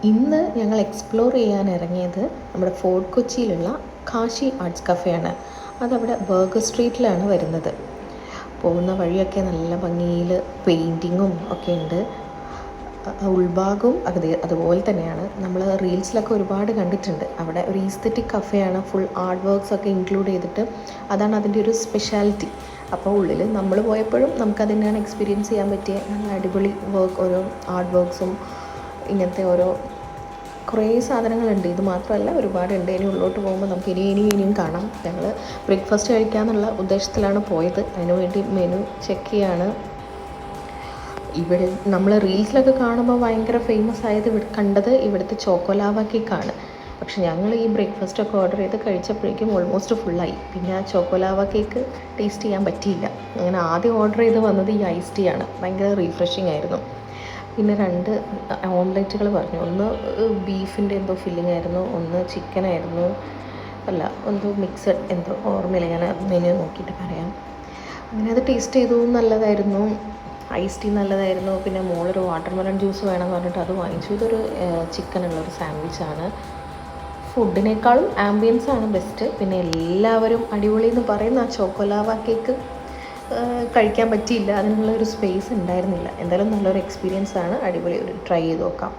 ഇന്ന് ഞങ്ങൾ എക്സ്പ്ലോർ ചെയ്യാൻ ഇറങ്ങിയത് നമ്മുടെ ഫോർട്ട് കൊച്ചിയിലുള്ള കാശി ആർട്സ് കഫേയാണ്. അതവിടെ ബർഗർ സ്ട്രീറ്റിലാണ് വരുന്നത്. പോകുന്ന വഴിയൊക്കെ നല്ല ഭംഗിയിൽ പെയിൻറ്റിങ്ങും ഒക്കെ ഉണ്ട്. ഉൾഭാഗവും അതുപോലെ തന്നെയാണ്. നമ്മൾ റീൽസിലൊക്കെ ഒരുപാട് കണ്ടിട്ടുണ്ട്. അവിടെ ഒരു ഈസ്തെറ്റിക് കഫേയാണ്, ഫുൾ ആർട്ട് വർക്ക്സ് ഒക്കെ ഇൻക്ലൂഡ് ചെയ്തിട്ട്. അതാണ് അതിൻ്റെ ഒരു സ്പെഷ്യാലിറ്റി. അപ്പോൾ ഉള്ളിൽ നമ്മൾ പോയപ്പോഴും നമുക്കതിനാണ് എക്സ്പീരിയൻസ് ചെയ്യാൻ പറ്റിയ നല്ല അടിപൊളി വർക്ക്, ഓരോ ആർട്ട് വർക്ക്സും ഇങ്ങനത്തെ ഓരോ കുറേ സാധനങ്ങളുണ്ട്. ഇത് മാത്രമല്ല, ഒരുപാടുണ്ട്. ഇനി ഉള്ളോട്ട് പോകുമ്പോൾ നമുക്ക് ഇനിയും കാണാം. ഞങ്ങൾ ബ്രേക്ക്ഫാസ്റ്റ് കഴിക്കാമെന്നുള്ള ഉദ്ദേശത്തിലാണ് പോയത്. അതിനുവേണ്ടി മെനു ചെക്ക് ചെയ്യാണ്. ഇവിടെ നമ്മൾ റീൽസിലൊക്കെ കാണുമ്പോൾ ഭയങ്കര ഫേമസ് ആയത് കണ്ടത് ഇവിടുത്തെ ചോക്കോലാവ കേക്കാണ്. പക്ഷെ ഞങ്ങൾ ഈ ബ്രേക്ക്ഫാസ്റ്റൊക്കെ ഓർഡർ ചെയ്ത് കഴിച്ചപ്പോഴേക്കും ഓൾമോസ്റ്റ് ഫുള്ളായി. പിന്നെ ആ ചോക്കോലാവ കേക്ക് ടേസ്റ്റ് ചെയ്യാൻ പറ്റിയില്ല. അങ്ങനെ ആദ്യം ഓർഡർ ചെയ്ത് വന്നത് ഈ ഐസ് ടീ ആണ്. ഭയങ്കര റീഫ്രഷിംഗ് ആയിരുന്നു. പിന്നെ 2 ഓംലെറ്റുകൾ പറഞ്ഞു. ഒന്ന് ബീഫിൻ്റെ എന്തോ ഫില്ലിംഗ് ആയിരുന്നു, ഒന്ന് ചിക്കനായിരുന്നു, എന്തോ മിക്സഡ്, എന്തോ ഓർമ്മയില്ല. ഞാൻ മെനു നോക്കിയിട്ട് പറയാം. അങ്ങനെ അത് ടേസ്റ്റ് ചെയ്തു. നല്ലതായിരുന്നു. ഐസ് ടീ നല്ലതായിരുന്നു. പിന്നെ മോളൊരു വാട്ടർമെലൺ ജ്യൂസ് വേണമെന്ന് പറഞ്ഞിട്ട് അത് വാങ്ങിച്ചു. ഇതൊരു ചിക്കനുള്ളൊരു സാൻഡ്വിച്ചാണ്. ഫുഡിനേക്കാളും ആംബിയൻസ് ആണ് ബെസ്റ്റ്. പിന്നെ എല്ലാവരും അടിപൊളി എന്ന് പറയുന്ന ആ ചോക്കോലാവ കേക്ക് കഴിക്കാൻ പറ്റിയില്ല. അതിനുള്ള ഒരു സ്പേസ് ഉണ്ടായിരുന്നില്ല. എന്തായാലും നല്ലൊരു എക്സ്പീരിയൻസ് ആണ്. അടിപൊളി, ഒരു ട്രൈ ചെയ്ത് നോക്കാം.